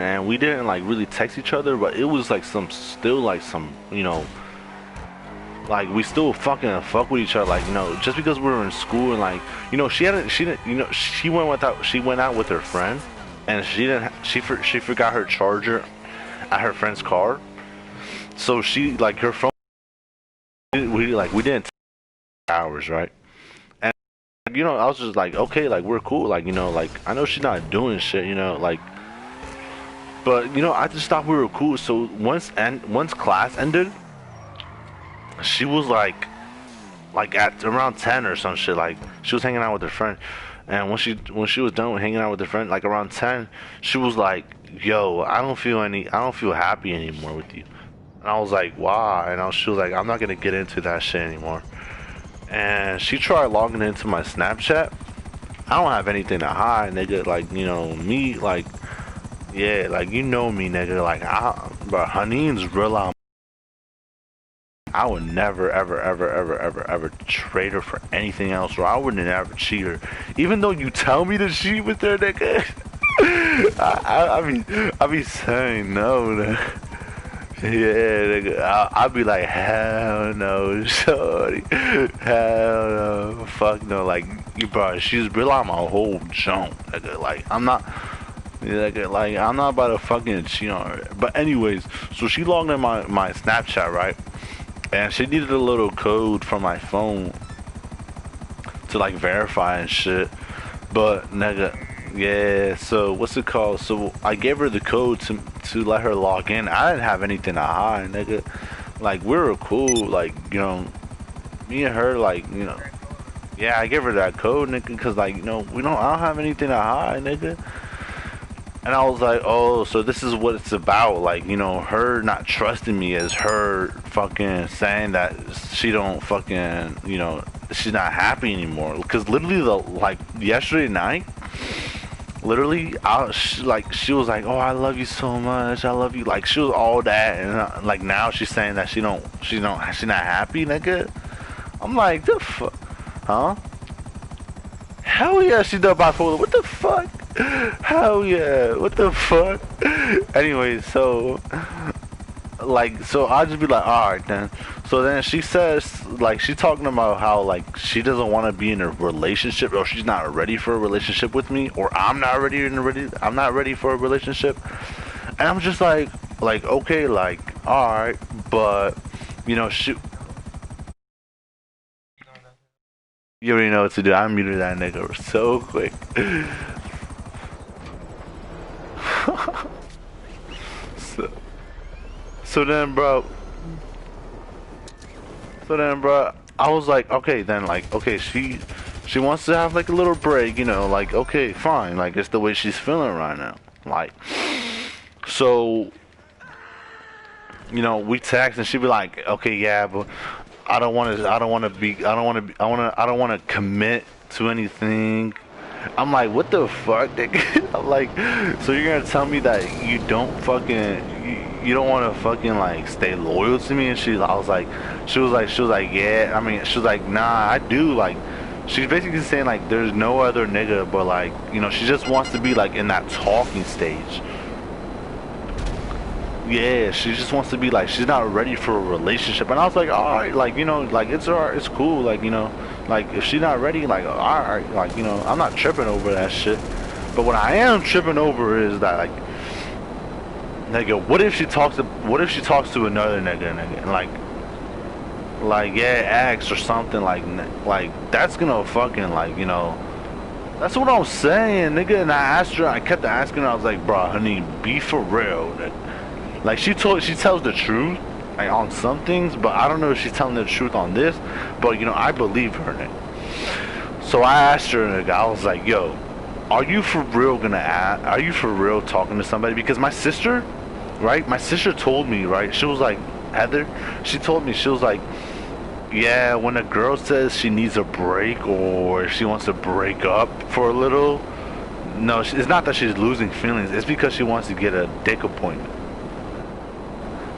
and we didn't like really text each other, but it was like still like some, like we still fuck with each other, like, just because we were in school. And like, she didn't, she went out with her friend, and she didn't, she forgot her charger at her friend's car. So she, like, her phone, we didn't take hours, right? And I was just like, okay, like, we're cool, like, like, I know she's not doing shit, like, but I just thought we were cool. So once class ended, she was like at around 10 or some shit, like, she was hanging out with her friend. And when she was done with hanging out with her friend, like around 10, she was like, yo, I don't feel happy anymore with you. And I was like, why? And she was like, I'm not gonna get into that shit anymore. And she tried logging into my Snapchat. I don't have anything to hide, nigga. Like, me, like, yeah, like, me, nigga. Like, but Haneen's real out. I would never, ever, ever, ever, ever, ever trade her for anything else, or I wouldn't ever cheat her. Even though you tell me that she was there, nigga. I be saying no, nigga. Yeah, nigga. I'll be like, hell no, shorty. Hell no. Fuck no. Like, bro, she's real on my whole jump, nigga. Like, I'm not. Nigga, like, I'm not about to fucking cheat on her. But anyways, so she logged in my Snapchat, right? And she needed a little code from my phone to like verify and shit. But nigga, yeah, so what's it called? So I gave her the code to let her log in. I didn't have anything to hide, nigga. Like, we were cool, like, me and her, like, yeah, I gave her that code, nigga, cause like, I don't have anything to hide, nigga. And I was like, oh, so this is what it's about. Like, her not trusting me is her fucking saying that she don't fucking, she's not happy anymore. Because literally, like, yesterday night, literally, she was like, oh, I love you so much. I love you. Like, she was all that. And, like, now she's saying that she's not happy, nigga. I'm like, the fuck? Huh? Hell yeah, she's the bipolar. What the fuck? Hell yeah, what the fuck? Anyway, so I'll just be like, alright then. So then she says, like, she's talking about how, like, she doesn't want to be in a relationship, or she's not ready for a relationship with me, or I'm not ready for a relationship. And I'm just like, okay, like, alright, but she, you already know what to do. I muted that nigga so quick. so, so then, bro. I was like, okay, then, like, okay, she wants to have like a little break, like, okay, fine, like, it's the way she's feeling right now, like, so, we text and she be like, okay, yeah, but I don't want to commit to anything. I'm like, what the fuck, nigga? I'm like, so you're gonna tell me that you don't you don't want to fucking like stay loyal to me? And she was like, yeah. I mean, she was like, nah, I do. Like, she's basically saying like, there's no other nigga, but like, she just wants to be like in that talking stage. Yeah, she just wants to be like, she's not ready for a relationship. And I was like, alright, like, like, it's alright, it's cool, like, like, if she's not ready, like, alright, like, I'm not tripping over that shit. But what I am tripping over is that, like, nigga, what if she talks to another nigga, and like, yeah, ex or something, like, that's gonna fucking, like, that's what I'm saying, nigga. And I kept asking her, I was like, bro, honey, be for real, nigga. Like, she tells the truth, like, on some things, but I don't know if she's telling the truth on this. But I believe her, nigga. So I asked her, nigga, I was like, yo, are you for real talking to somebody? Because my sister, right? My sister told me, right? She was like, Heather, she told me, she was like, yeah, when a girl says she needs a break or she wants to break up for a little, no, it's not that she's losing feelings. It's because she wants to get a dick appointment.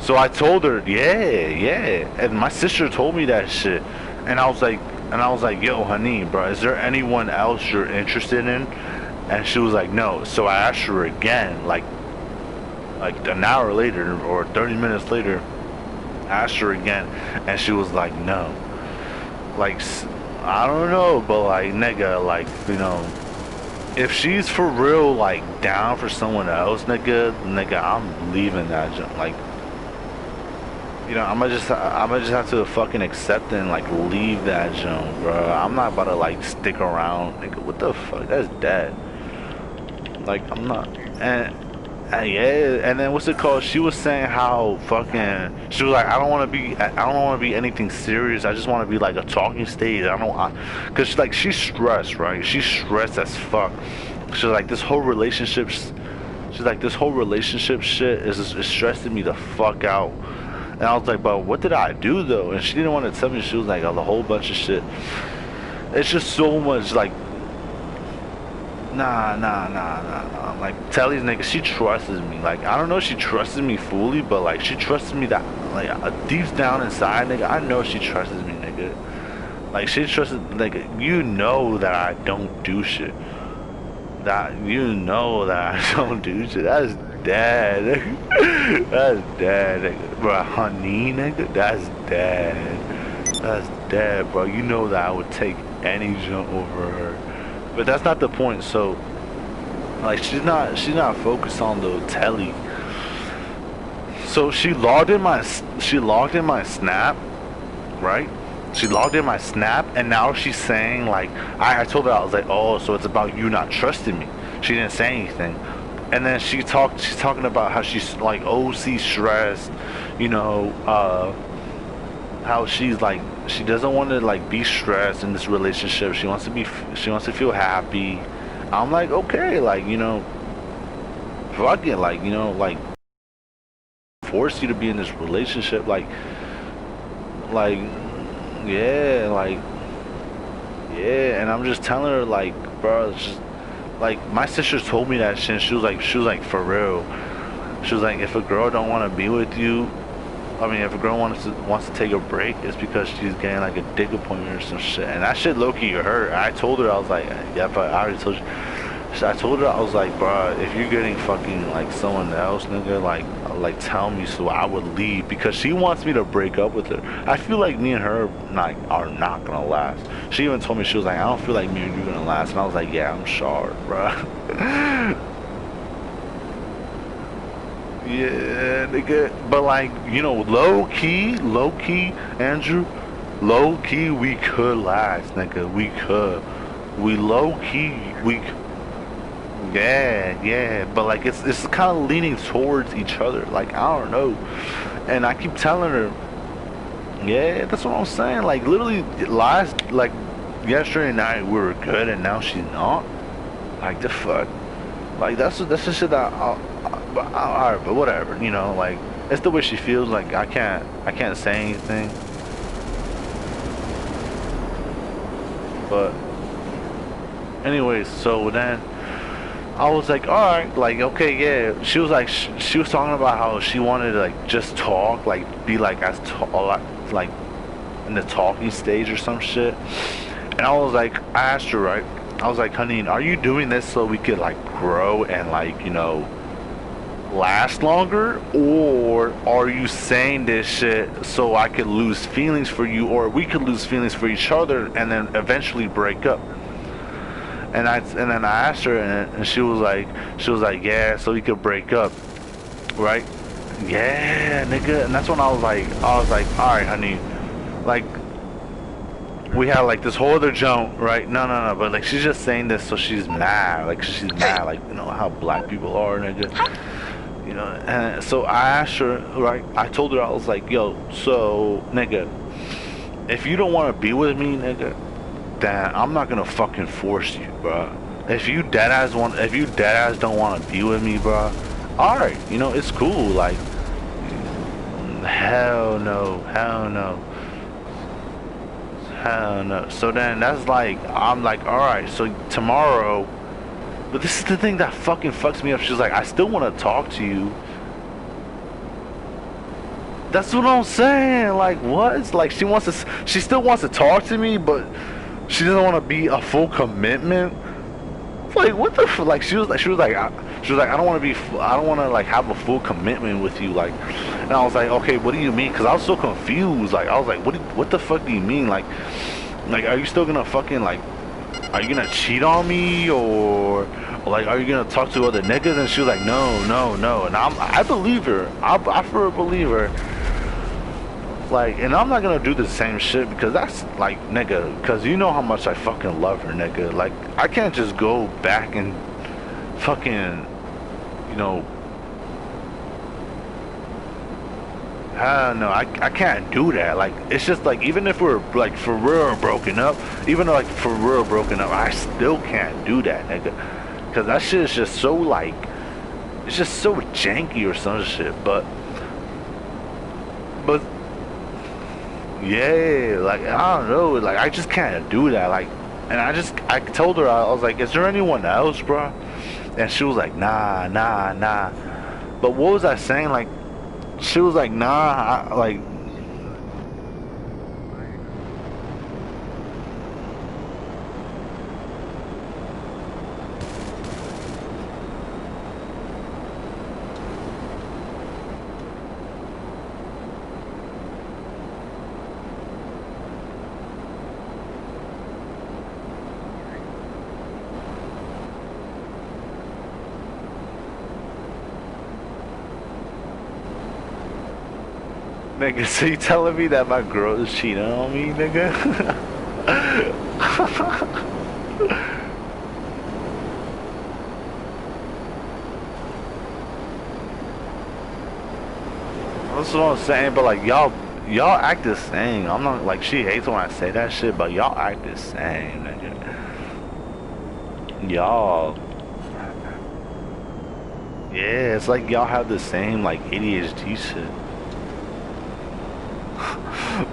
So I told her, yeah, and my sister told me that shit, and I was like, yo, honey, bro, is there anyone else you're interested in? And she was like, no. So I asked her again, like, like an hour later or 30 minutes later, asked her again, and she was like, no. Like, I don't know, but like, nigga, like, you know, if she's for real, like, down for someone else, nigga, I'm leaving that junk. Like, you know, I'ma just have to fucking accept it and like leave that junk, bro. I'm not about to like stick around, nigga. What the fuck? That's dead. Like, I'm not. And yeah, and then what's it called? She was saying how fucking. She was like, I don't want to be anything serious. I just want to be like a talking stage. Cause she's stressed, right? She's stressed as fuck. She's like, this whole relationship. She's like, this whole relationship shit is stressing me the fuck out. And I was like, but what did I do though? And she didn't want to tell me. She was like, a whole bunch of shit. It's just so much like. Nah. I'm like, tell these niggas, she trusts me. Like, I don't know if she trusts me fully, but like, she trusts me that, like, deep down inside, nigga, I know she trusts me, nigga. Like, she trusts, like, you know that I don't do shit. That, you know that I don't do shit. That's dead, nigga. That's dead, nigga. Bro, honey, nigga, that's dead. That's dead, bro. You know that I would take any jump over her. But that's not the point. So, like, she's not focused on the telly. So she logged in my Snap, right? She logged in my Snap, and now she's saying like, I told her, I was like, oh, so it's about you not trusting me. She didn't say anything, and then she's talking about how she's like OC stressed, you know, how she's like, she doesn't want to like be stressed in this relationship. She wants to feel happy. I'm like, okay, like, you know, fuck it, like, you know, like, force you to be in this relationship, like, yeah, like, yeah. And I'm just telling her, like, bro, it's just like, my sister told me that shit, and she was like, for real, she was like, if a girl don't want to be with you, I mean, if a girl wants to take a break, it's because she's getting like a dick appointment or some shit. And that shit low-key hurt. I told her, I was like, yeah, but I already told you. I told her, I was like, bro, if you're getting fucking like someone else, nigga, like tell me so I would leave, because she wants me to break up with her. I feel like me and her are not gonna last. She even told me, she was like, I don't feel like me and you gonna last. And I was like, yeah, I'm sure, bro. Yeah, nigga. But like, you know, low key, Andrew, low key, we could last, nigga. We could. We low key, yeah. But like, it's kind of leaning towards each other. Like, I don't know. And I keep telling her, yeah, that's what I'm saying. Like, literally, yesterday night we were good, and now she's not. Like, the fuck. Like, that's the shit that alright, but whatever, you know, like, it's the way she feels. Like, I can't say anything. But anyways, so then I was like, alright, like, okay, yeah. She was like, she was talking about how she wanted to like just talk, like, be like like in the talking stage or some shit. And I was like, I asked her, right, I was like, honey, are you doing this so we could like grow and like, you know, last longer, or are you saying this shit so I could lose feelings for you, or we could lose feelings for each other and then eventually break up? And then I asked her, and she was like, yeah, so we could break up, right? Yeah, nigga. And that's when I was like, all right, honey, like, we had like this whole other jump, right? No, but like, she's just saying this so she's mad, like, like, you know how black people are, nigga. You know, and so I asked her, right, I told her, I was like, yo, so, nigga, if you don't want to be with me, nigga, then I'm not gonna fucking force you, bro. If you deadass don't want to be with me, bro, alright, you know, it's cool, like, hell no. So then that's like, I'm like, alright, so tomorrow. But this is the thing that fucking fucks me up. She's like, I still want to talk to you. That's what I'm saying. Like, what? It's like, she still wants to talk to me, but she doesn't want to be a full commitment. like, what the like she was like I don't want to be I don't want to like have a full commitment with you, like. And I was like, okay, what do you mean? Because I was so confused. Like I was like, what the fuck do you mean? Like are you still gonna fucking like, are you gonna cheat on me, or like are you gonna talk to other niggas? And she was like, no, no, no. And I believe her. I for believe her. Like, and I'm not gonna do the same shit because that's like, nigga, because you know how much I fucking love her, nigga. Like, I can't just go back and fucking, you know, I don't know, I can't do that. Like, it's just like, even if we're like for real broken up, even like for real broken up, I still can't do that, nigga, because that shit is just so like, it's just so janky or some shit. But yeah, like I don't know, like I just can't do that. Like, and I told her, I was like, is there anyone else, bro? And she was like, nah, nah, nah. But what was I saying? Like, she was like, nah, like. Nigga, so you telling me that my girl is cheating on me, nigga? That's what I'm saying, but like y'all act the same. I'm not like, she hates when I say that shit, but y'all act the same, nigga. Y'all, yeah, it's like y'all have the same like ADHD shit.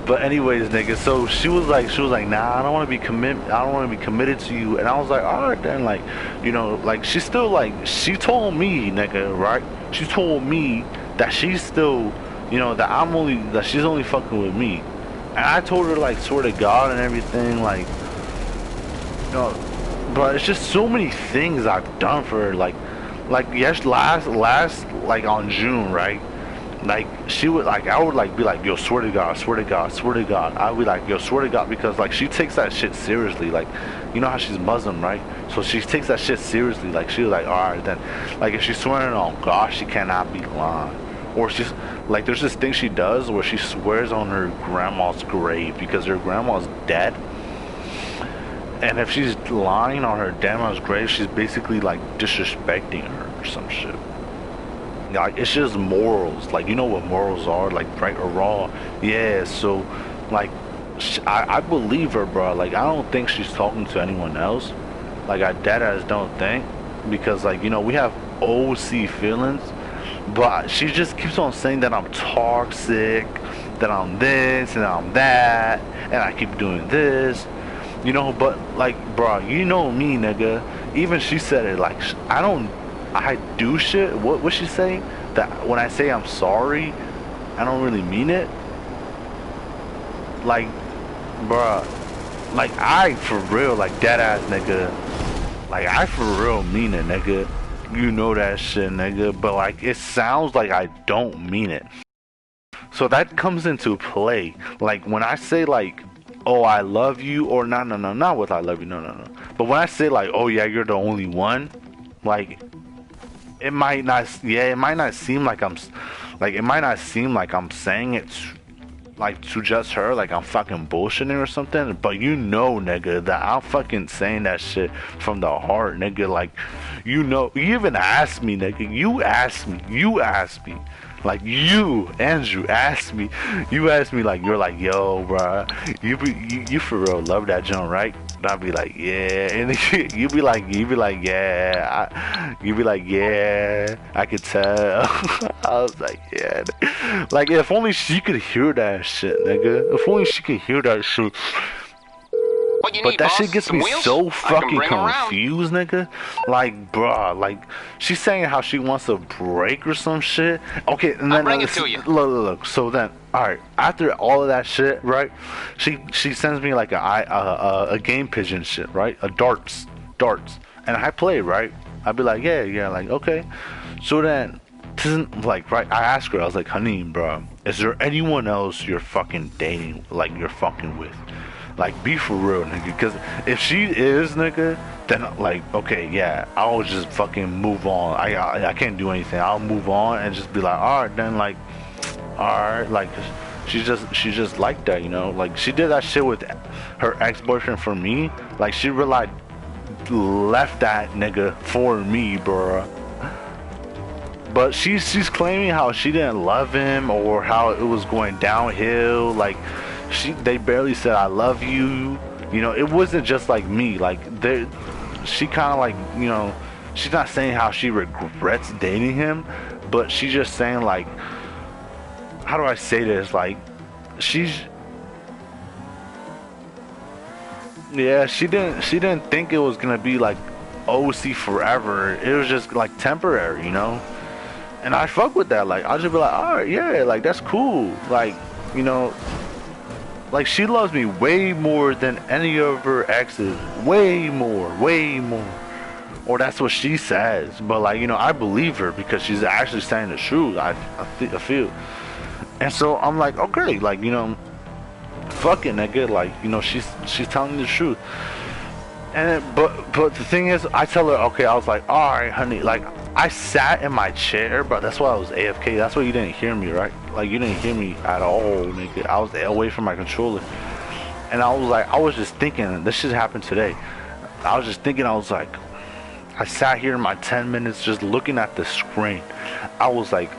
But anyways, nigga, so she was like, nah, I don't want to be committed to you. And I was like, all right then, like, you know, like she still like, she told me, nigga, right? She told me that she's still, you know, that she's only fucking with me. And I told her, like, swear to God and everything, like, you know, but it's just so many things I've done for her, like yes, last like on June, right? Like she would like, I would like be like, yo, swear to God, swear to God, swear to God. I would be like, yo, swear to God, because like she takes that shit seriously. Like, you know how she's Muslim, right? So she takes that shit seriously. Like she was like, all right then, like if she's swearing on God, she cannot be lying. Or she's like, there's this thing she does where she swears on her grandma's grave because her grandma's dead. And if she's lying on her grandma's grave, she's basically like disrespecting her or some shit. Like, it's just morals. Like, you know what morals are, like right or wrong. Yeah, so like I believe her, bro. Like, I don't think she's talking to anyone else. Like, I deadass don't think, because like, you know, we have OC feelings, but she just keeps on saying that I'm toxic, that I'm this and I'm that, and I keep doing this, you know. But like, bro, you know me, nigga. Even she said it, like, I do shit. What she saying? That when I say I'm sorry, I don't really mean it. Like, bruh, like I for real, like dead ass nigga. Like I for real mean it, nigga. You know that shit, nigga. But like it sounds like I don't mean it. So that comes into play. Like when I say like, oh I love you, or no, not with I love you, no. But when I say like, oh yeah, you're the only one, like. It might not seem like it might not seem like I'm saying it like to just her, like I'm fucking bullshitting or something. But you know, nigga, that I'm fucking saying that shit from the heart, nigga. Like, you know, you even asked me, nigga. You asked me. Like you, Andrew, asked me. You asked me, like, you're like, yo, bro, you for real love that joint, right? And I'd be like, yeah. And you'd be like, yeah. You'd be like, yeah, I could tell. I was like, yeah. Like, if only she could hear that shit, nigga. If only she could hear that shit. What you But need, that boss? shit gets Some me wheels? so fucking around. confused, nigga. Like, bruh, like, she's saying how she wants a break or some shit. Okay, and then bring it to you. Look. So then, all right, after all of that shit, right? She sends me like a game pigeon shit, right? A darts, and I play, right? I'd be like, yeah, like, okay. So then, like, right, I asked her, I was like, honey, bro, is there anyone else you're fucking dating, like, you're fucking with? Like, be for real, nigga, because if she is, nigga, then, like, okay, yeah, I'll just fucking move on. I can't do anything. I'll move on and just be like, alright, then, like, alright, like, she just like that, you know? Like, she did that shit with her ex-boyfriend for me. Like, she really left that nigga for me, bro. But she's claiming how she didn't love him or how it was going downhill. Like, they barely said I love you. You know, it wasn't just like me. Like, she kind of like, you know, she's not saying how she regrets dating him, but she's just saying, like, how do I say this? Like, yeah, she didn't think it was gonna be like OC forever. It was just like temporary, you know. And I fuck with that. Like, I'll just be like, alright, yeah, like, that's cool. Like, you know, like, she loves me way more than any of her exes. Way more. Or that's what she says. But, like, you know, I believe her because she's actually saying the truth. I feel. And so I'm like, okay, like, you know, fuck it, nigga. Like, you know, she's telling me the truth. And but the thing is, I tell her, okay, I was like, alright, honey, like, I sat in my chair, but that's why I was AFK. That's why you didn't hear me, right? Like, you didn't hear me at all, nigga. I was away from my controller. And I was like, I was just thinking, this shit happened today. I was just thinking, I was like, I sat here in my 10 minutes just looking at the screen. I was like,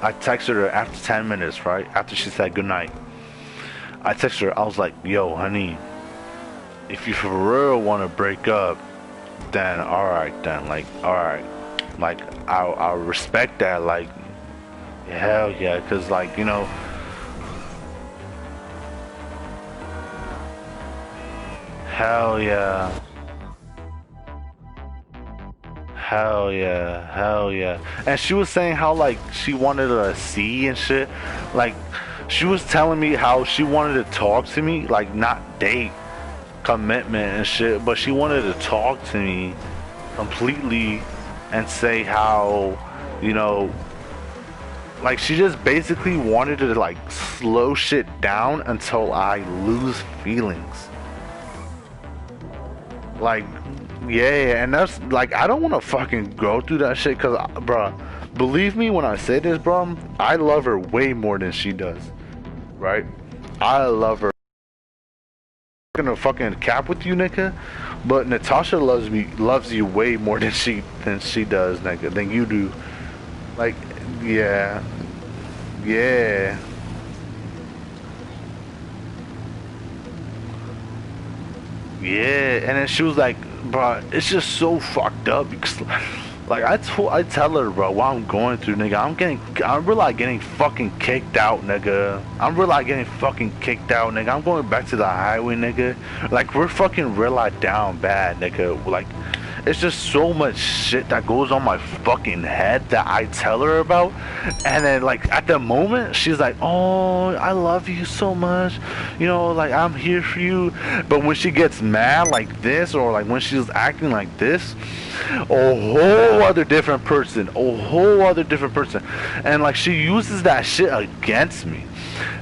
I texted her after 10 minutes, right? After she said goodnight. I texted her, I was like, yo, honey, if you for real want to break up, then alright, then, like, alright. Like, I'll respect that, like, hell yeah, cause, like, you know, hell yeah, hell yeah. And she was saying how, like, she wanted a C and shit. Like, she was telling me how she wanted to talk to me, like, not date, commitment and shit, but she wanted to talk to me completely and say how, you know, like, she just basically wanted to, like, slow shit down until I lose feelings. Like, yeah, and that's, like, I don't want to fucking go through that shit, cause, bruh, believe me when I say this, bro, I love her way more than she does, right? I love her. I'm gonna fucking cap with you, nigga, but Natasha loves you way more than she does, nigga, than you do. Like, yeah, yeah, yeah. And then she was like, bro, it's just so fucked up because, like, I tell her, bro, what I'm going through, nigga. I'm really like getting fucking kicked out, nigga. I'm really like getting fucking kicked out, nigga. I'm going back to the highway, nigga. Like, we're fucking real like down bad, nigga. Like, it's just so much shit that goes on my fucking head that I tell her about. And then, like, at the moment, she's like, oh, I love you so much. You know, like, I'm here for you. But when she gets mad like this, or, like, when she's acting like this, a whole other different person. And, like, she uses that shit against me.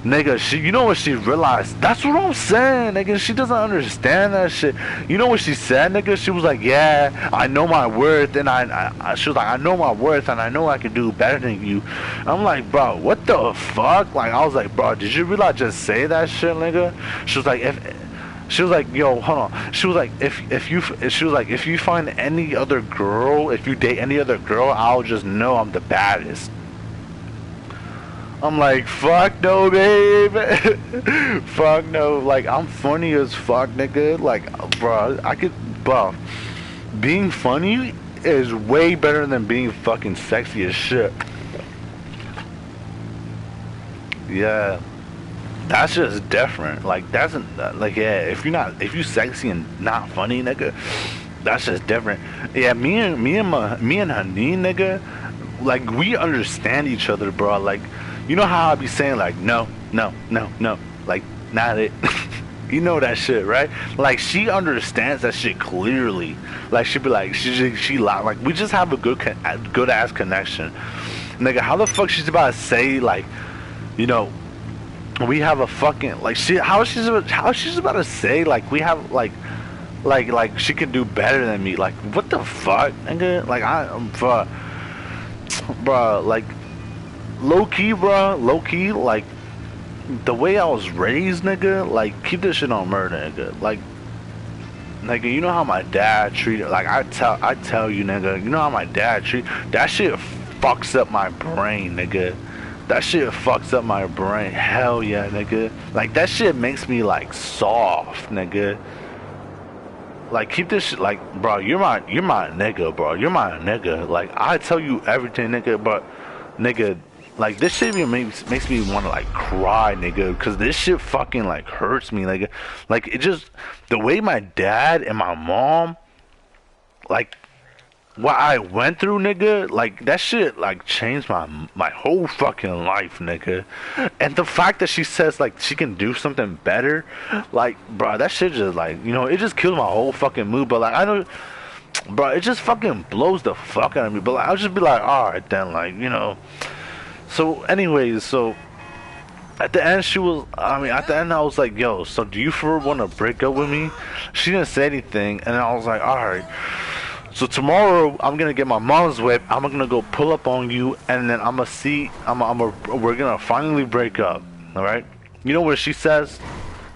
Nigga, you know what she realized? That's what I'm saying, nigga. She doesn't understand that shit. You know what she said, nigga? She was like, yeah, I know my worth, and she was like, I know my worth, and I know I can do better than you. I'm like, bro, what the fuck? Like, I was like, bro, did you really just say that shit, nigga? She was like, she was like, yo, hold on. She was like, if you find any other girl, if you date any other girl, I'll just know I'm the baddest. I'm like, fuck no, babe. Fuck no. Like, I'm funny as fuck, nigga. Like, bro, bro, being funny is way better than being fucking sexy as shit. Yeah. That's just different. Like, that's, like, yeah, if you sexy and not funny, nigga, that's just different. Yeah, me and Haneen, nigga, like, we understand each other, bro. Like, you know how I be saying, like, no, like, not it. You know that shit, right? Like she understands that shit clearly. Like she'd be like, she like we just have a good ass connection. Nigga, how the fuck she's about to say like, you know, we have a fucking like how she's about to say like we have like she can do better than me. Like what the fuck, nigga? Like bruh, like low key, like the way I was raised, nigga. Like keep this shit on murder, nigga. Like nigga, you know how my dad treated. Like I tell you, nigga. You know how my dad treat. That shit fucks up my brain, nigga. That shit fucks up my brain. Hell yeah, nigga. Like that shit makes me like soft, nigga. Like keep this shit, like, bro, you're my nigga, bro. You're my nigga. Like I tell you everything, nigga, but nigga, like this shit even makes me want to like cry, nigga, because this shit fucking like hurts me, nigga. Like it just the way my dad and my mom, like what I went through, nigga, like that shit like changed my whole fucking life, nigga. And the fact that she says like she can do something better, like, bro, that shit just like, you know, it just kills my whole fucking mood. But like I know, bro, it just fucking blows the fuck out of me. But like, I'll just be like, all right then, like, you know. So anyways, so at the end at the end I was like, yo, so do you for want to break up with me? She didn't say anything, and I was like, all right. So tomorrow I'm gonna get my mom's whip. I'm gonna go pull up on you, and then we're gonna finally break up. All right? You know what she says?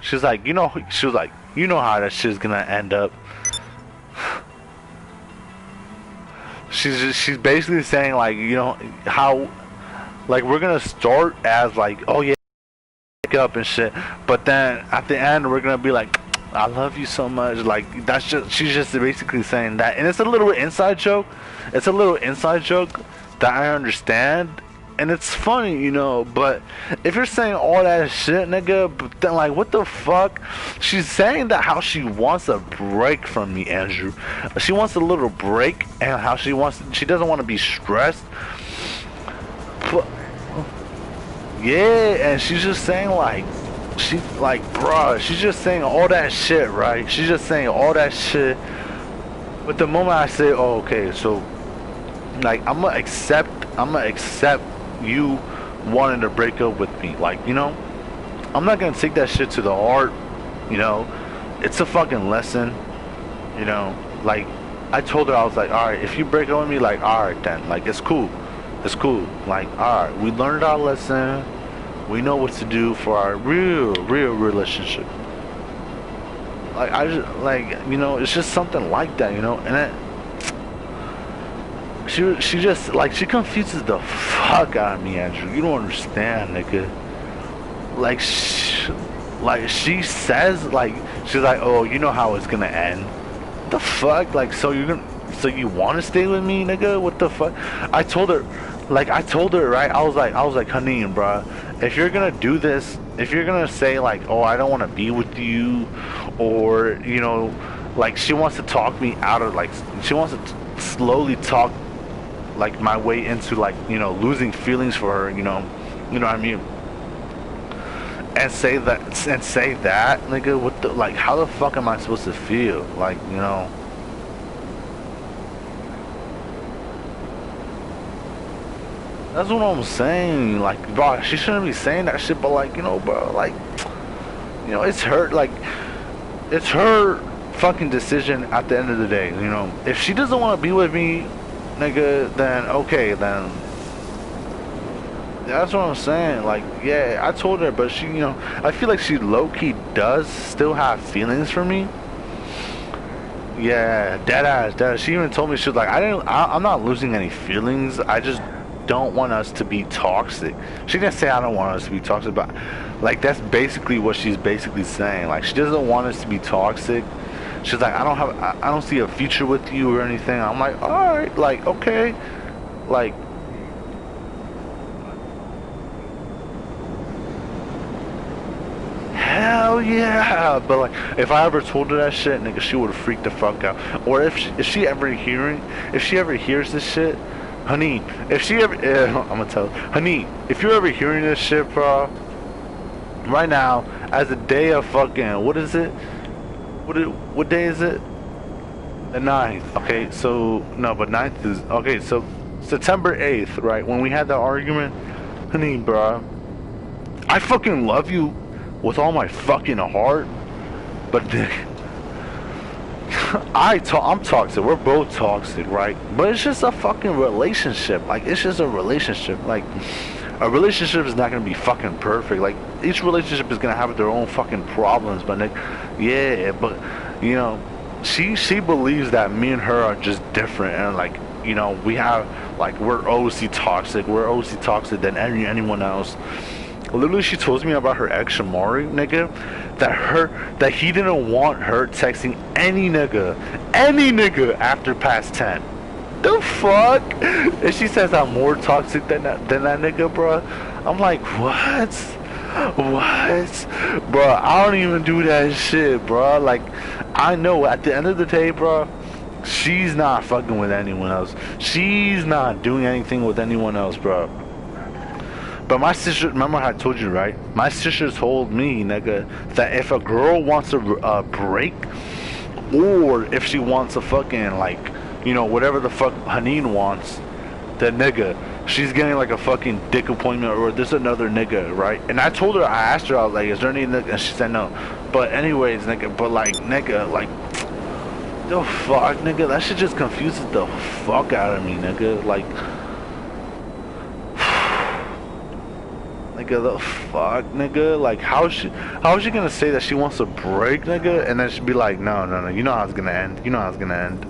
She was like, you know how that shit's gonna end up. She's basically saying like, you know how, like we're gonna start as like, oh yeah, break up and shit, but then at the end we're gonna be like, I love you so much. Like she's just basically saying that, and it's a little inside joke. It's a little inside joke that I understand, and it's funny, you know. But if you're saying all that shit, nigga, but then like what the fuck? She's saying that how she wants a break from me, Andrew. She wants a little break, and how she doesn't want to be stressed. But, yeah, and she's just saying like. She like, bruh, she's just saying all that shit, right? She's just saying all that shit. But the moment I say, oh, okay, so like I'm gonna accept you wanting to break up with me, like, you know, I'm not gonna take that shit to the heart, you know. It's a fucking lesson, you know. Like I told her, I was like, all right, if you break up with me, like, all right then, like it's cool, like, all right, we learned our lesson. We know what to do for our real relationship. Like I just like, you know, it's just something like that, you know. And she just like she confuses the fuck out of me, Andrew. You don't understand, nigga. Like she says like she's like, oh, you know how it's gonna end. The fuck, like so you want to stay with me, nigga? What the fuck? I told her, right? I was like, honey, bro. If you're gonna do this, if you're gonna say like, oh, I don't want to be with you, or you know, like she wants to talk me out of like, she wants to slowly talk like my way into like, you know, losing feelings for her, you know what I mean, and say that, nigga, what the, like, how the fuck am I supposed to feel, like, you know? That's what I'm saying. Like, bro, she shouldn't be saying that shit, but like, you know, bro, like, you know, it's her, like, it's her fucking decision at the end of the day, you know. If she doesn't want to be with me, nigga, then okay, then that's what I'm saying. Like, yeah, I told her, but she, you know, I feel like she low-key does still have feelings for me. Yeah, deadass. She even told me, she was like, I'm not losing any feelings. I just don't want us to be toxic. She didn't say I don't want us to be toxic, but like that's basically what she's basically saying. Like she doesn't want us to be toxic. She's like, I don't see a future with you or anything. I'm like, all right, like, okay, like, hell yeah. But like, if I ever told her that shit, nigga, she would have freaked the fuck out. Or if she ever hears this shit, honey, I'm gonna tell her, honey, if you're ever hearing this shit, bro, right now, as a day of fucking, what is it? What day is it? The 9th. Okay, so no, but 9th is okay. So September 8th, right? When we had that argument, honey, bruh, I fucking love you with all my fucking heart, but I'm toxic. We're both toxic, right? But it's just a fucking relationship. Like, it's just a relationship. Like, a relationship is not gonna be fucking perfect. Like, each relationship is gonna have their own fucking problems. But like, yeah, but you know, she believes that me and her are just different, and like, you know, we have like we're OC toxic. We're OC toxic than anyone else. Literally, she told me about her ex Shamari, nigga, that he didn't want her texting any nigga after past 10. The fuck? And she says I'm more toxic than that nigga, bro. I'm like, what? Bro, I don't even do that shit, bro. Like, I know at the end of the day, bro, she's not fucking with anyone else. She's not doing anything with anyone else, bro. But my sister, remember how I told you, right? My sister told me, nigga, that if a girl wants a break, or if she wants a fucking, like, you know, whatever the fuck Haneen wants, then nigga, she's getting like a fucking dick appointment, or there's another nigga, right? And I told her, I asked her, I was like, is there any nigga? And she said no. But anyways, nigga, but like, nigga, like, the fuck, nigga, that shit just confuses the fuck out of me, nigga. Like, nigga, the fuck, nigga. Like, how is she gonna say that she wants a break, nigga, and then she'd be like, no, you know how it's gonna end. You know how it's gonna end.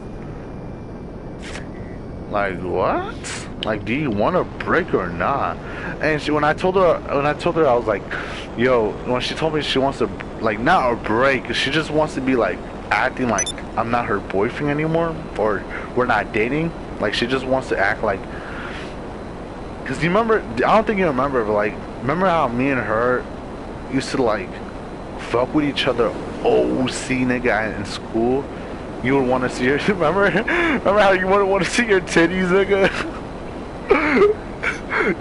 Like, what? Like, do you want a break or not? And when I told her, I was like, yo, when she told me she wants to, like, not a break, she just wants to be like acting like I'm not her boyfriend anymore, or we're not dating. Like, she just wants to act like. Cause you remember, I don't think you remember, but like, remember how me and her used to like fuck with each other, OC, nigga, in school? You would want to see her. Remember how you would want to see your titties, nigga?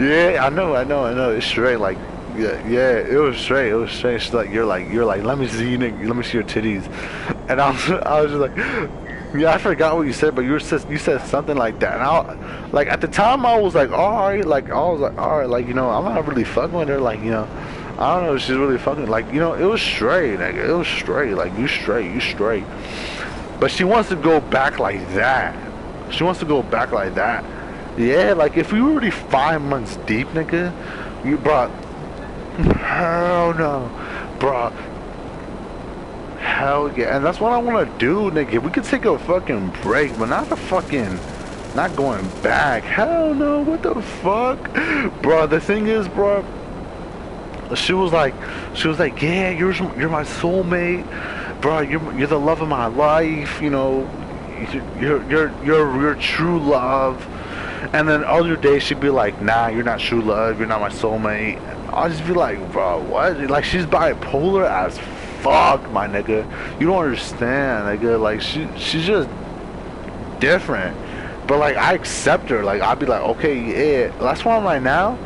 Yeah, I know. It's straight, like, yeah, it was straight. She's like, you're like, let me see, nigga, let me see your titties. And I was just like, yeah, I forgot what you said, but you said something like that. And like, at the time, I was like, alright, like, you know, I'm not really fucking with her, like, you know, I don't know if she's really fucking, like, you know, it was straight, nigga, it was straight, like, you straight. But she wants to go back like that. Yeah, like, if we were already 5 months deep, nigga, you brought, hell no, bro. Hell yeah, and that's what I want to do, nigga. We could take a fucking break, but not not going back. Hell no, what the fuck? Bro, the thing is, bro, she was like, yeah, you're my soulmate, bro. You're the love of my life, you know. You're true love. And then other days she'd be like, nah, you're not true love, you're not my soulmate. I'll just be like, bro, what? Like, she's bipolar as fuck, my nigga. You don't understand, nigga. Like, she's just different. But like, I accept her. Like, I'll be like, okay, yeah. That's why I'm right now,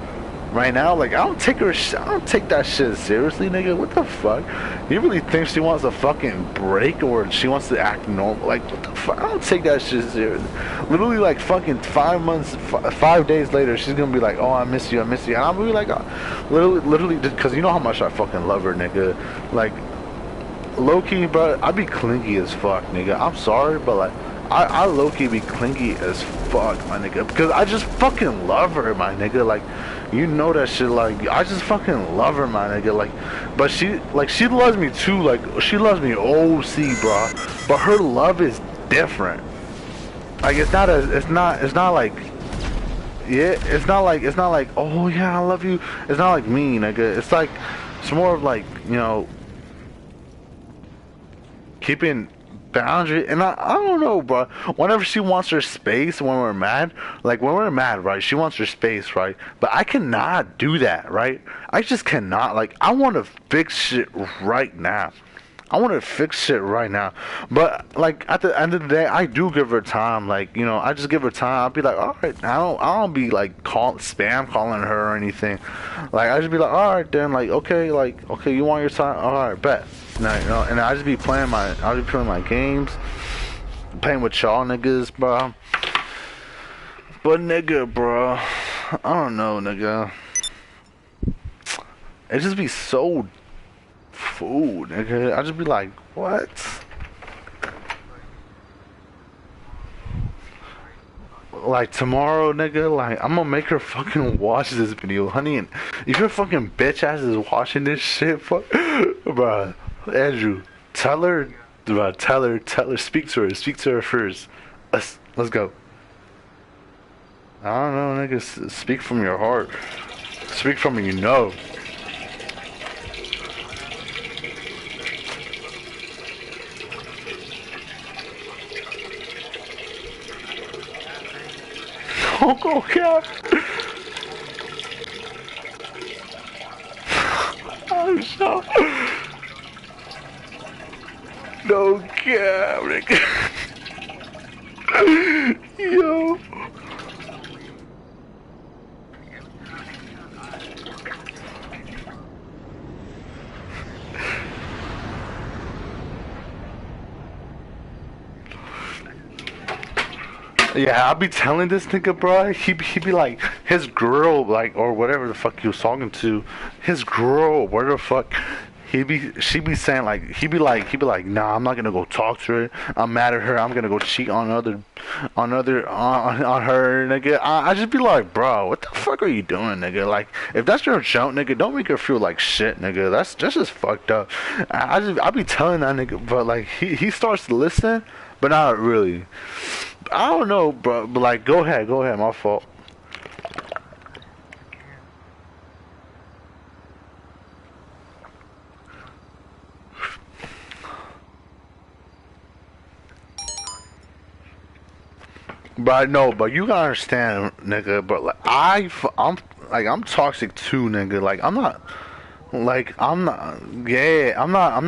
like, I don't take that shit seriously, nigga. What the fuck? You really think she wants a fucking break, or she wants to act normal? Like, what the fuck? I don't take that shit seriously. Literally, like, fucking 5 days later, she's gonna be like, oh, I miss you, and I'm gonna be like, literally, because you know how much I fucking love her, nigga. Like, low-key, bro, I be clingy as fuck, nigga. I'm sorry, but like, I low-key be clingy as fuck, my nigga, because I just fucking love her, my nigga. Like, you know that shit. Like, I just fucking love her, my nigga. Like, but she loves me too. Like, she loves me OC, bro. But her love is different. Like, it's not like, yeah, it's not like, oh yeah, I love you. It's not like me, nigga. It's like, it's more of like, you know, keeping boundary. And I don't know, bro. Whenever she wants her space, when we're mad, right, she wants her space, right? But I cannot do that, right? I just cannot. Like, I want to fix shit right now. I want to fix shit right now. But like at the end of the day, I do give her time. Like, you know, I just give her time. I'll be like, all right, I don't be like spam calling her or anything. Like, I just be like, all right, then, like, okay, you want your time? All right, bet. No, you know, and I just be I'll be playing my games, playing with y'all niggas, bro. But nigga, bro, I don't know, nigga. It just be so food, nigga. I just be like, what? Like tomorrow, nigga, like I'm gonna make her fucking watch this video, honey. And if your fucking bitch ass is watching this shit, fuck, bro, Andrew, tell her, bro, tell her, speak to her first. Let's go. I don't know, nigga. Speak from your heart. Speak from you know. Uncle Cap. I'm so. No cap, nigga. Yo. Yeah, I'll be telling this nigga, bro. He be like, his girl, like, or whatever the fuck he was talking to, his girl, where the fuck, she be saying like, he be like, nah, I'm not gonna go talk to her. I'm mad at her. I'm gonna go cheat on on her, nigga. I just be like, bro, what the fuck are you doing, nigga? Like, if that's your joke, nigga, don't make her feel like shit, nigga. That's just fucked up. I be telling that nigga, but like, he starts to listen, but not really. I don't know, bro, but like, go ahead, my fault. But no, but you gotta understand, nigga, but like, I'm toxic too, nigga, like, I'm not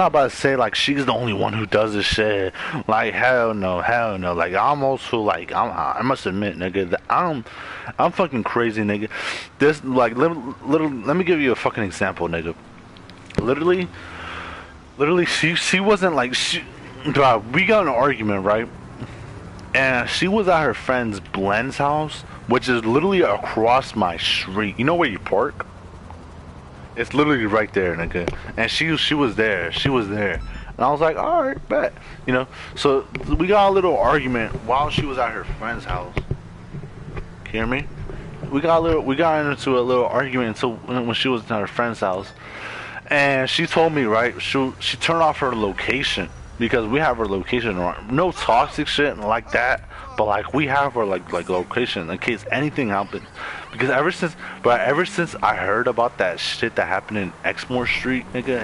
about to say like she's the only one who does this shit. Like hell no, hell no. Like I'm also like I must admit, nigga, that I'm fucking crazy, nigga. This like let me give you a fucking example, nigga. Literally, she wasn't like bro, we got in an argument, right? And she was at her friend's Blend's house, which is literally across my street. You know where you park? It's literally right there, nigga. And she was there. She was there. And I was like, alright, bet. You know? So we got a little argument while she was at her friend's house. Can you hear me? We got into a little argument until when she was at her friend's house. And she told me, right, she turned off her location. Because we have her location, no toxic shit like that, but like we have her like location in case anything happens. Because ever since I heard about that shit that happened in Exmoor Street, nigga,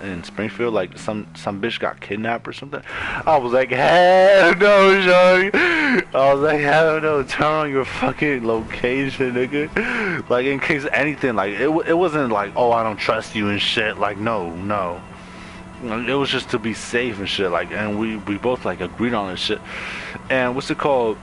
in Springfield, like some bitch got kidnapped or something, I was like, hell no, shorty. I was like, hell no, turn on your fucking location, nigga. Like in case anything, like it wasn't like, oh, I don't trust you and shit. Like no. It was just to be safe and shit, like, and we both like agreed on this shit. And what's it called?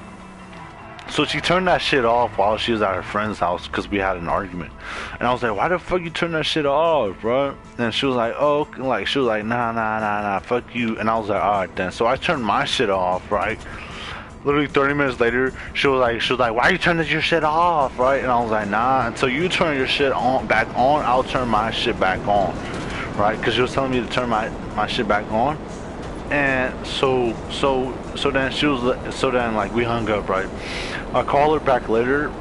So she turned that shit off while she was at her friend's house because we had an argument. And I was like, why the fuck you turn that shit off, bro? And she was like, oh, like she was like, nah, fuck you. And I was like, alright then. So I turned my shit off, right? Literally 30 minutes later, she was like, why you turning your shit off, right? And I was like, nah, until you turn your shit back on, I'll turn my shit back on. Right, because she was telling me to turn my shit back on, and so then like we hung up, right? I called her back later,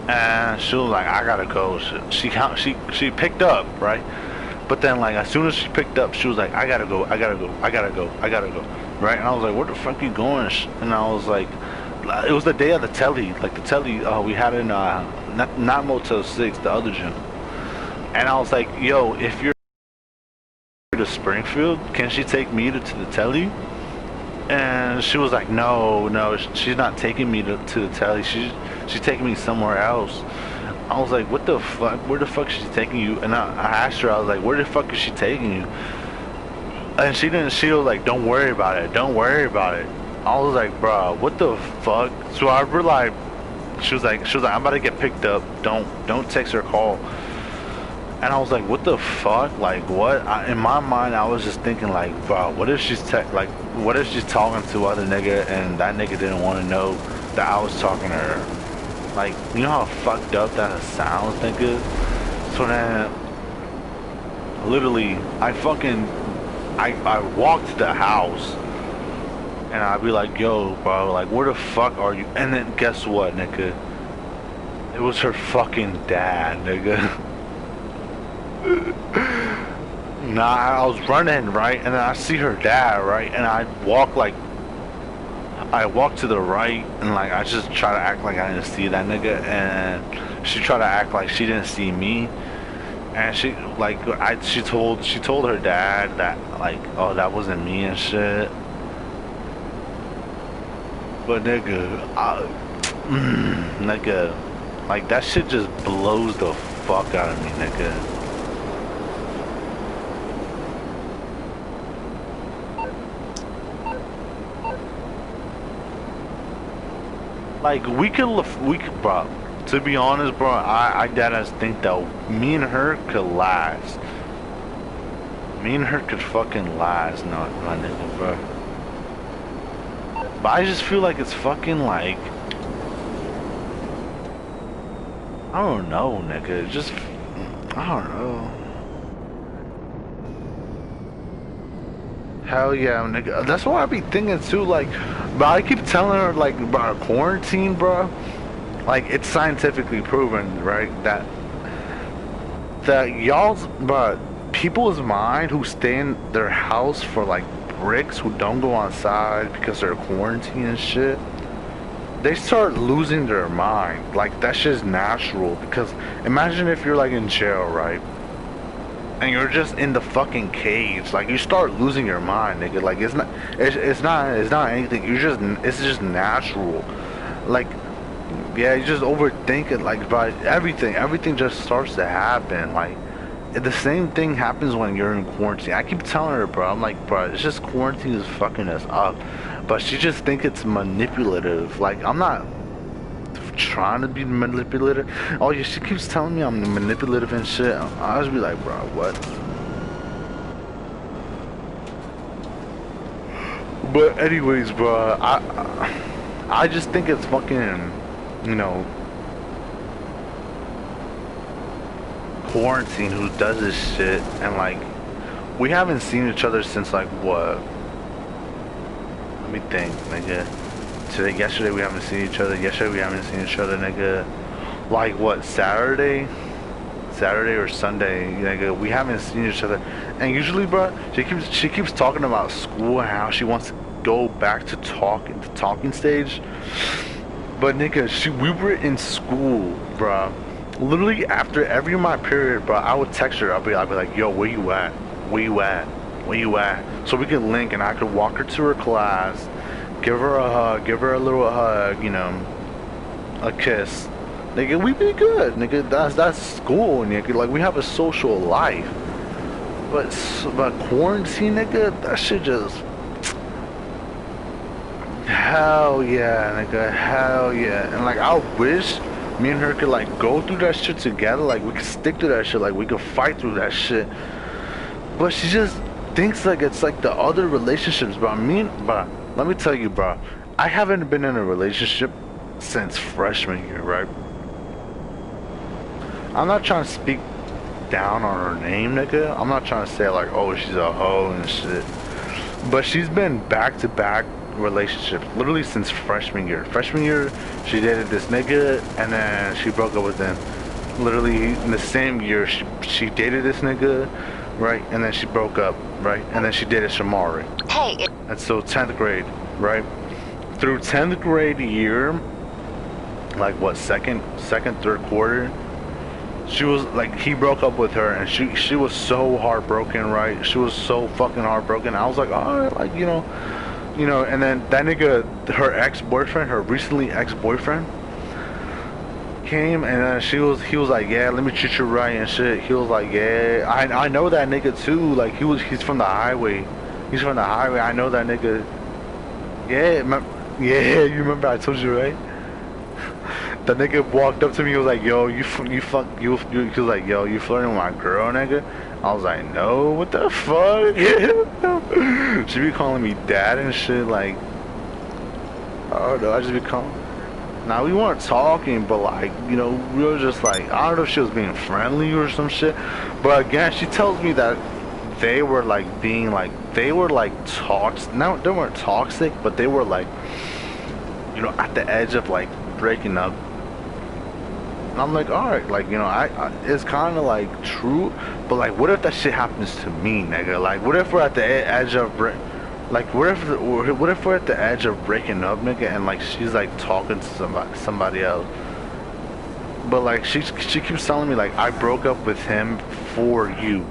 and she was like, I gotta go. She picked up, right? But then like as soon as she picked up, she was like, I gotta go, right? And I was like, where the fuck you going? And I was like, it was the day of the telly, like the telly we had in not Motel 6, the other gym. And I was like, yo, if you're to Springfield, can she take me to the telly? And she was like, no, she's not taking me to the telly. She's taking me somewhere else. I was like, what the fuck? Where the fuck is she taking you? And I asked her, I was like, where the fuck is she taking you? And she didn't. She was like, don't worry about it. Don't worry about it. I was like, bro, what the fuck? So I realized she was like, I'm about to get picked up. Don't text or call. And I was like, what the fuck? Like, what? In my mind, I was just thinking, like, bro, what if she's what if she's talking to other nigga and that nigga didn't want to know that I was talking to her? Like, you know how fucked up that sounds, nigga? So then, literally, I walked to the house and I'd be like, yo, bro, like, where the fuck are you? And then guess what, nigga? It was her fucking dad, nigga. Nah, I was running, right? And then I see her dad, right? And I walk to the right and like I just try to act like I didn't see that nigga, and she tried to act like she didn't see me. And she she told her dad that like, oh, that wasn't me and shit. But nigga, nigga, like that shit just blows the fuck out of me, nigga. Like we could, bro. To be honest, bro, I deadass think that me and her could last. Me and her could fucking last, no, my nigga, bro. But I just feel like it's fucking like, I don't know, nigga. Just, I don't know. Hell yeah, nigga. That's what I be thinking too. Like, but I keep telling her like about quarantine, bro. Like it's scientifically proven, right? That y'all's, but people's mind who stay in their house for like bricks, who don't go outside because they're quarantined and shit, they start losing their mind. Like that's just natural. Because imagine if you're like in jail, right? And you're just in the fucking cage, like you start losing your mind, nigga. Like it's not anything. It's just natural. Like, yeah, you just overthink it. Like, but everything just starts to happen. Like, the same thing happens when you're in quarantine. I keep telling her, bro. I'm like, bro, it's just quarantine is fucking us up. But she just think it's manipulative. Like, I'm not trying to be manipulative. Oh yeah, she keeps telling me I'm manipulative and shit. I just be like, bro, what? But anyways, bro, I just think it's fucking, you know, quarantine who does this shit. And like, we haven't seen each other since like what? Let me think, nigga. Yesterday we haven't seen each other. Yesterday we haven't seen each other, nigga. Like what? Saturday or Sunday, nigga. We haven't seen each other. And usually, bro, she keeps talking about school and how she wants to go back to the talking stage. But nigga, we were in school, bro. Literally after every my period, bro, I would text her. I'd be like, yo, where you at? Where you at? Where you at? So we could link, and I could walk her to her class. Give her a hug, give her a little hug, you know, a kiss. Nigga, we be good, nigga. That's school, nigga. Like, we have a social life. But quarantine, nigga, that shit just... Hell yeah, nigga. Hell yeah. And, like, I wish me and her could, like, go through that shit together. Like, we could stick to that shit. Like, we could fight through that shit. But she just thinks, like, it's, like, the other relationships, bro. But... Let me tell you, bro, I haven't been in a relationship since freshman year, right? I'm not trying to speak down on her name, nigga. I'm not trying to say like, oh, she's a hoe and shit. But she's been back-to-back relationships, literally since freshman year. Freshman year, she dated this nigga, and then she broke up with him. Literally in the same year, she dated this nigga, right? And then she broke up, right? And then she dated Shamari. Hey. And so 10th grade, right? Through 10th grade year, like what, second, third quarter, she was like, he broke up with her, and she was so heartbroken, right? She was so fucking heartbroken. I was like, all right, like, you know, and then that nigga, her ex-boyfriend, her recently ex-boyfriend, came and he was like, yeah, let me treat you right and shit. He was like, yeah, I know that nigga too. Like he's from the highway. He's from the highway. I know that nigga. Yeah, yeah, you remember I told you, right? The nigga walked up to me. He was like, yo, you fuck you. He was like, yo, you flirting with my girl, nigga? I was like, no, what the fuck? She be calling me dad and shit. Like, I don't know. I just be calling. Now we weren't talking, but like, you know, we were just like, I don't know if she was being friendly or some shit. But again, she tells me that they were like being like, they were like toxic. No, they weren't toxic, but they were like, you know, at the edge of like breaking up. And I'm like, alright, like, you know, it's kind of like true, but like, what if that shit happens to me, nigga? Like, what if we're at the edge of like, what if we're at the edge of breaking up, nigga, and like she's like talking to somebody else? But like she keeps telling me like I broke up with him for you.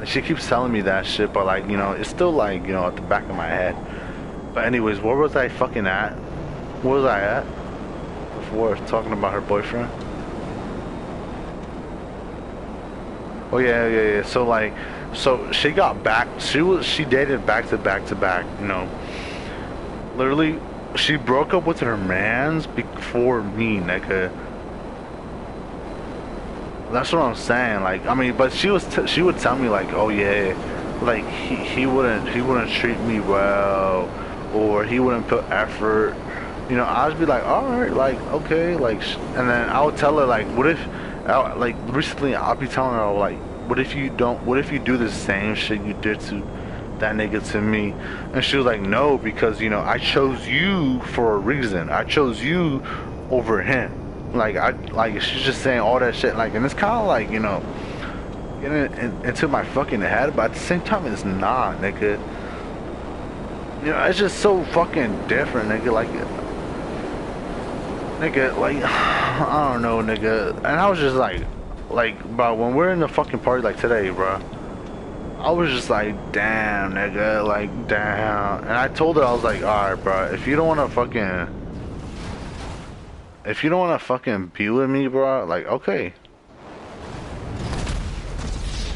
She keeps telling me that shit, but like, you know, it's still like, you know, at the back of my head. But anyways, where was I fucking at? Where was I at before talking about her boyfriend? Oh yeah. So like, so she got back. She dated back to back to back. You know, literally, she broke up with her mans before me, nigga. That's what I'm saying. Like, I mean, but she would tell me like, oh yeah, like he wouldn't treat me well, or he wouldn't put effort. You know, I'd be like, all right, like okay, like, and then I would tell her like, what if, like recently I'll be telling her like, what if you do the same shit you did to that nigga to me? And she was like, no, because you know I chose you for a reason. I chose you over him. Like she's just saying all that shit, like, and it's kind of like, you know, getting into my fucking head, but at the same time it's not, nigga. You know, it's just so fucking different, nigga. Like, I don't know, nigga. And I was just like, bro, when we're in the fucking party like today, bro, I was just like, damn, nigga, like, damn. And I told her, I was like, all right, bro, if you don't want to fucking be with me, bro, like, okay.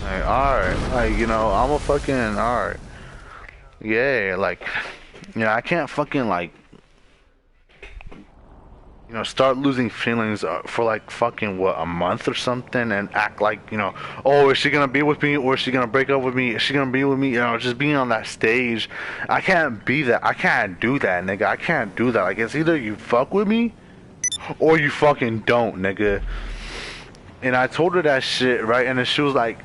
Like, alright, like, you know, I'm a fucking, alright. Yeah, like, you know, I can't fucking, like, you know, start losing feelings for, like, fucking, what, a month or something, and act like, you know, oh, is she gonna be with me, or is she gonna break up with me, is she gonna be with me, you know, just being on that stage. I can't be that, I can't do that, nigga, I can't do that. Like, it's either you fuck with me, or you fucking don't, nigga. And I told her that shit, right? And then she was like,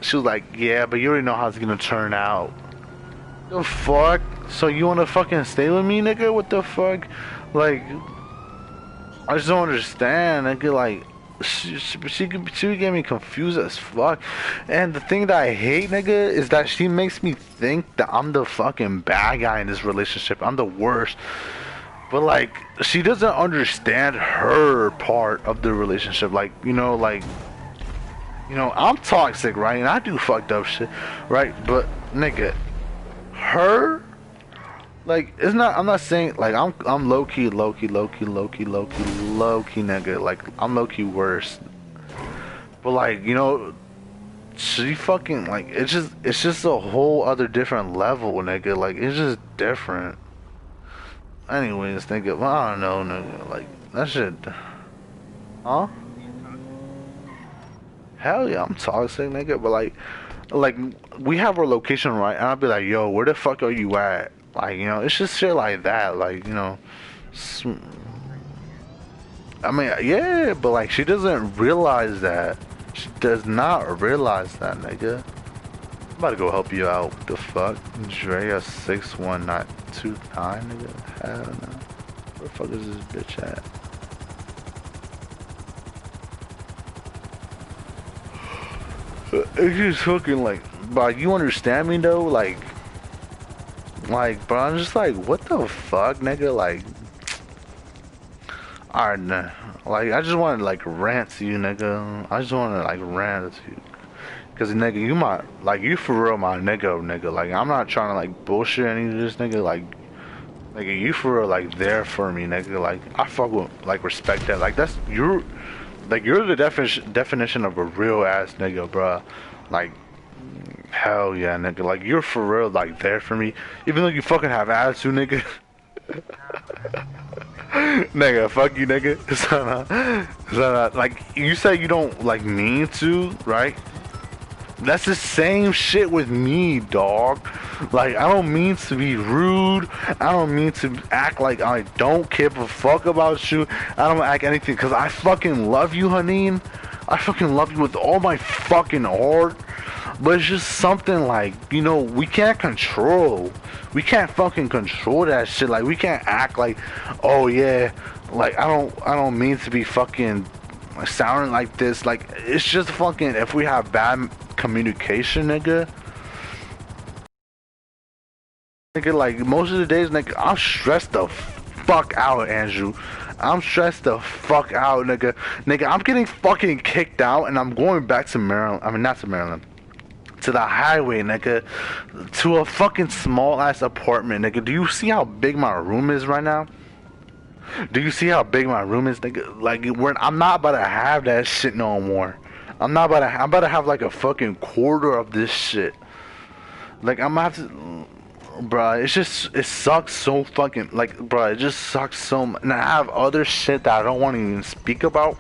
yeah, but you already know how it's gonna turn out. The fuck? So you wanna fucking stay with me, nigga? What the fuck? Like, I just don't understand, nigga. Like, she get me confused as fuck. And the thing that I hate, nigga, is that she makes me think that I'm the fucking bad guy in this relationship. I'm the worst. But like, she doesn't understand her part of the relationship. Like, you know, I'm toxic, right? And I do fucked up shit, right? But nigga, her, like, it's not. I'm not saying like I'm low key, nigga. Like, I'm low key worse. But like, you know, she fucking, like, it's just a whole other different level, nigga. Like, it's just different. Anyways, nigga, well, I don't know, nigga, like, that shit, huh? Hell yeah, I'm toxic, nigga, but like, we have our location right, and I'll be like, yo, where the fuck are you at? Like, you know, it's just shit like that, like, you know, I mean, yeah, but like, she doesn't realize that. She does not realize that, nigga. I'm about to go help you out. What the fuck? Drea 61929, nigga. Hell no. Where the fuck is this bitch at? It's just fucking like, bro, you understand me though? Like, bro, I'm just like, what the fuck, nigga? Like, alright, nah. Like, I just want to like rant to you, nigga. I just want to like rant to you. Cause nigga, you for real my nigga. Like, I'm not trying to like bullshit any of this, nigga. Like, nigga, you for real like there for me, nigga. Like, I fuck with, like, respect that. Like, Like you're the definition of a real ass nigga, bruh. Like hell yeah, nigga. Like you're for real, like there for me. Even though you fucking have attitude, nigga. Nigga, fuck you, nigga. Like you said, you don't like mean to, right? That's the same shit with me, dog. Like, I don't mean to be rude. I don't mean to act like I don't give a fuck about you. I don't act anything because I fucking love you, Haneen. I fucking love you with all my fucking heart. But it's just something like, you know, we can't control. We can't fucking control that shit. Like, we can't act like, oh yeah, like I don't mean to be fucking sounding like this. Like, it's just fucking, if we have bad communication, nigga, like most of the days, nigga, I'm stressed the fuck out, Andrew. I'm stressed the fuck out, nigga. I'm getting fucking kicked out and I'm going back to Maryland. I mean, not to Maryland, to the highway, nigga, to a fucking small ass apartment, nigga. Do you see how big my room is right now? Do you see how big my room is, nigga? Like, I'm not about to have that shit no more. I'm about to have like a fucking quarter of this shit. Like, I'm gonna have to, bruh, it sucks so fucking, like, bruh, it just sucks so much. And I have other shit that I don't want to even speak about.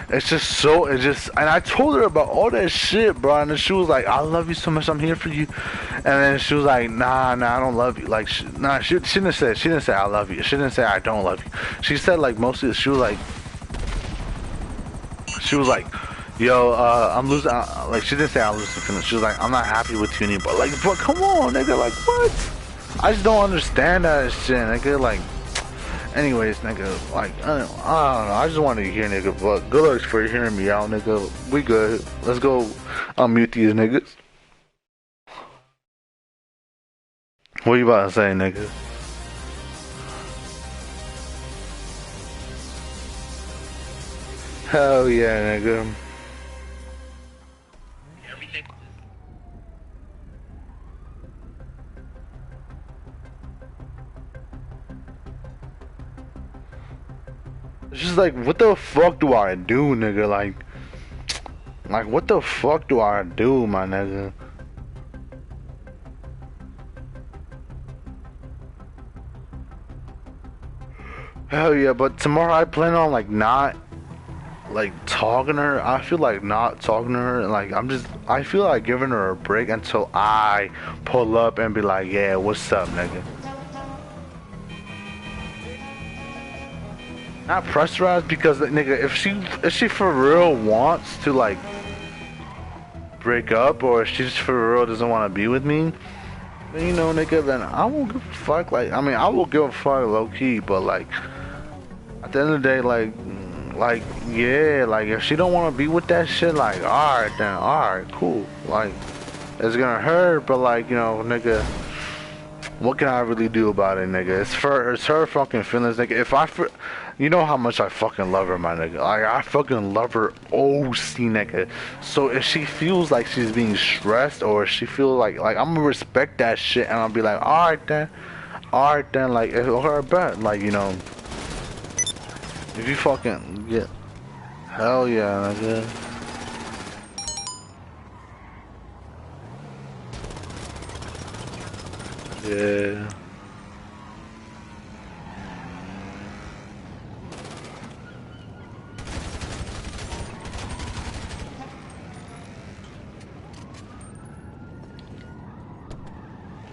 And I told her about all that shit, bro. And then she was like, I love you so much, I'm here for you. And then she was like, nah, I don't love you. Like, she didn't say I love you. She didn't say I don't love you. She said, like, mostly, she was like, yo, I'm losing, like, she didn't say I'm losing feelings. She was like, I'm not happy with you anymore. Like, but come on, nigga, like, what? I just don't understand that shit, nigga, like. Anyways, nigga, like, I don't know, I just wanted to hear, nigga, but good luck for hearing me out, nigga. We good. Let's go unmute these niggas. What you about to say, nigga? Hell yeah, nigga. It's just like, what the fuck do I do, nigga? Like, what the fuck do I do, my nigga? Hell yeah, but tomorrow I plan on, like, not, like, talking to her. I feel like not talking to her. Like, I feel like giving her a break until I pull up and be like, yeah, what's up, nigga? Not pressurized because, nigga, if she for real wants to, like, break up, or if she just for real doesn't want to be with me, then, you know, nigga, then I won't give a fuck. Like, I mean, I will give a fuck low key, but, like, at the end of the day, like, yeah, like, if she don't want to be with that shit, like, alright, then, alright, cool. Like, it's gonna hurt, but, like, you know, nigga, what can I really do about it, nigga? It's her fucking feelings, nigga. You know how much I fucking love her, my nigga. Like, I fucking love her OC, nigga. So if she feels like she's being stressed, or if she feels like I'm gonna respect that shit, and I'll be like, alright then, like, or bet, like, you know, if you fucking get, hell yeah, nigga. Yeah.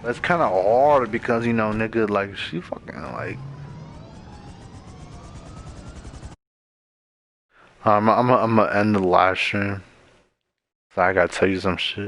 That's kind of hard because, you know, nigga, like, she fucking, like, I'm gonna end the live stream. So I gotta tell you some shit.